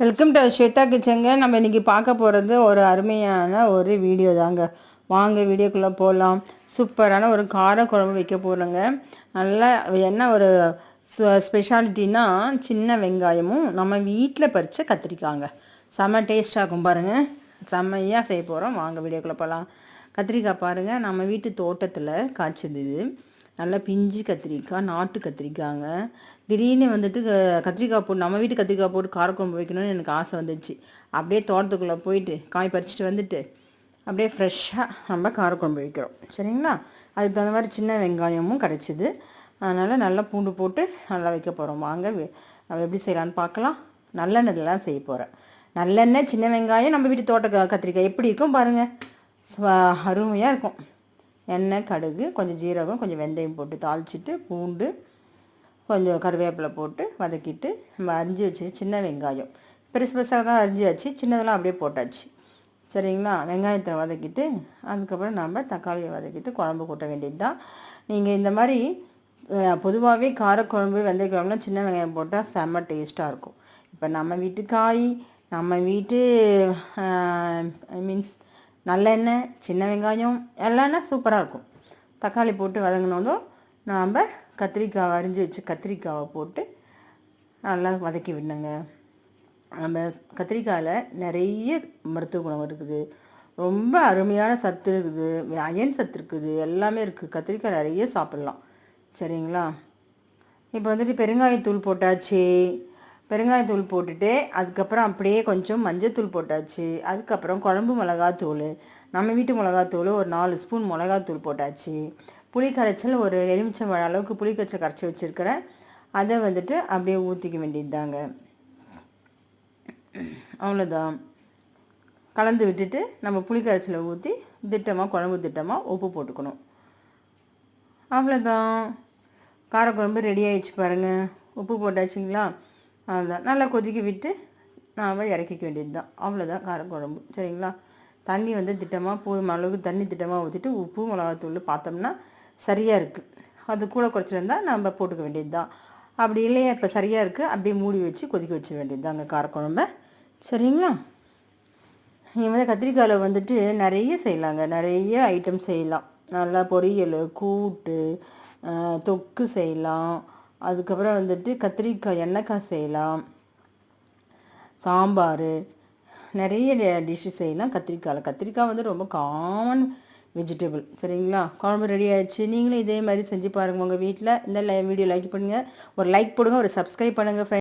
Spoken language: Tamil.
Welcome to Shweta கிச்சங்க. நம்ம இன்றைக்கி பார்க்க போகிறது ஒரு அருமையான ஒரு வீடியோ தாங்க. வாங்க வீடியோக்குள்ளே போகலாம். சூப்பரான ஒரு காரக்குழம்பு வைக்க போகிறோங்க. நல்லா என்ன ஒரு ஸ்பெஷாலிட்டின்னா, சின்ன வெங்காயமும் நம்ம வீட்டில் பறித்த கத்திரிக்காங்க. செம்ம டேஸ்ட்டாக இருக்கும் பாருங்கள். செம்மையாக செய்ய போகிறோம். வாங்க வீடியோக்குள்ளே போகலாம். கத்திரிக்காய் பாருங்கள், நம்ம வீட்டு தோட்டத்தில் காய்ச்சது இது. நல்லா பிஞ்சு கத்திரிக்காய், நாட்டு கத்திரிக்காய்ங்க. திடீர்னு வந்துட்டு கத்திரிக்காய் போட்டு, நம்ம வீட்டு கத்திரிக்காய் போட்டு காரக்குழம்பு வைக்கணும்னு எனக்கு ஆசை வந்துச்சு. அப்படியே தோட்டத்துக்குள்ளே போயிட்டு காய் பறிச்சுட்டு வந்துட்டு அப்படியே ஃப்ரெஷ்ஷாக நம்ம காரக்குழம்பு வைக்கிறோம். சரிங்களா? அதுக்கு தகுந்த மாதிரி சின்ன வெங்காயமும் கிடச்சிது. அதனால் நல்லா பூண்டு போட்டு நல்லா வைக்க போகிறோம். வாங்க எப்படி செய்யலான்னு பார்க்கலாம். நல்லெண்ணெய்லாம் செய்ய போகிறேன். நல்லெண்ணெய், சின்ன வெங்காயம், நம்ம வீட்டு தோட்ட கத்திரிக்காய் எப்படி இருக்கும் பாருங்கள். அருமையாக இருக்கும். எண்ணெய், கடுகு, கொஞ்சம் ஜீரகம், கொஞ்சம் வெந்தயம் போட்டு தாளிச்சிட்டு, பூண்டு, கொஞ்சம் கருவேப்பிலை போட்டு வதக்கிட்டு, நம்ம அரிஞ்சு வச்சு சின்ன வெங்காயம் பெருசு பெருசாக தான் அரிஞ்சாச்சு, சின்னதெல்லாம் அப்படியே போட்டாச்சு. சரிங்களா? வெங்காயத்தை வதக்கிட்டு அதுக்கப்புறம் நம்ம தக்காளியை வதக்கிட்டு குழம்பு கூட்ட வேண்டியது தான். நீங்கள் இந்த மாதிரி பொதுவாகவே காரக்குழம்பு, வெந்தய குழம்புலாம் சின்ன வெங்காயம் போட்டால் செம்ம டேஸ்ட்டாக இருக்கும். இப்போ நம்ம வீட்டு காய், நம்ம வீட்டு மீன்ஸ் நல்லெண்ணெய், சின்ன வெங்காயம் எல்லாமே சூப்பராக இருக்கும். தக்காளி போட்டு வதங்கினதும் நாம் கத்திரிக்காய் அரிஞ்சு வச்சு கத்திரிக்காவை போட்டு நல்லா வதக்கி விடணுங்க. நம்ம கத்திரிக்காயில் நிறைய மருத்துவ குணம் இருக்குது. ரொம்ப அருமையான சத்து இருக்குது, அயன் சத்து இருக்குது, எல்லாமே இருக்குது. கத்திரிக்காய் நிறைய சாப்பிட்லாம். சரிங்களா? இப்போ வந்துட்டு பெருங்காயத்தூள் போட்டாச்சு. பெருங்காயத்தூள் போட்டுட்டு அதுக்கப்புறம் அப்படியே கொஞ்சம் மஞ்சத்தூள் போட்டாச்சு. அதுக்கப்புறம் குழம்பு மிளகாத்தூள், நம்ம வீட்டு மிளகாத்தூள் ஒரு 4 ஸ்பூன் மிளகாத்தூள் போட்டாச்சு. புளி கரைச்சல் ஒரு எலுமிச்சை மழை அளவுக்கு புளி கரைச்சி வச்சுருக்கிறேன். அதை வந்துட்டு அப்படியே ஊற்றிக்க வேண்டியது தாங்க. அவ்வளோதான். கலந்து விட்டுட்டு நம்ம புளி கரைச்சலை ஊற்றி திட்டமாக, குழம்பு திட்டமாக உப்பு போட்டுக்கணும். அவ்வளோதான். காரக்குழம்பு ரெடி ஆகிடுச்சு பாருங்கள். உப்பு போட்டாச்சுங்களா? அதுதான். நல்லா கொதிக்க விட்டு நாம் இறக்கிக்க வேண்டியது தான். அவ்வளோதான் காரக்குழம்பு. சரிங்களா? தண்ணி வந்து திட்டமாக போதுமான அளவுக்கு தண்ணி திட்டமாக ஊற்றிட்டு உப்பு மிளகாத்தூள் பார்த்தோம்னா சரியாக இருக்குது. அது கூட குறைச்சிருந்தால் நம்ம போட்டுக்க வேண்டியது தான். அப்படி இல்லையா, இப்போ சரியாக இருக்குது, அப்படியே மூடி வச்சு கொதிக்க வச்ச வேண்டியது தாங்க காரக்குழம்ப. சரிங்களா? நீங்கள் வந்து கத்திரிக்காயில் வந்துட்டு நிறைய செய்யலாங்க. நிறைய ஐட்டம் செய்யலாம். நல்லா பொரியல், கூட்டு, தொக்கு செய்யலாம். அதுக்கப்புறம் வந்துட்டு கத்திரிக்காய் எண்ணெய்க்காய் செய்யலாம், சாம்பார், நிறைய டிஷ்ஷு செய்யலாம் கத்திரிக்காயில். கத்திரிக்காய் வந்து ரொம்ப காமன் வெஜிடபிள். சரிங்களா? குழம்பு ரெடி ஆகிடுச்சு. நீங்களும் இதே மாதிரி செஞ்சு பாருங்கள் உங்கள் வீட்டில். இந்த வீடியோ லைக் பண்ணுங்கள், ஒரு லைக் போடுங்க, ஒரு சப்ஸ்கிரைப் பண்ணுங்கள் ஃப்ரெண்ட்ஸ்.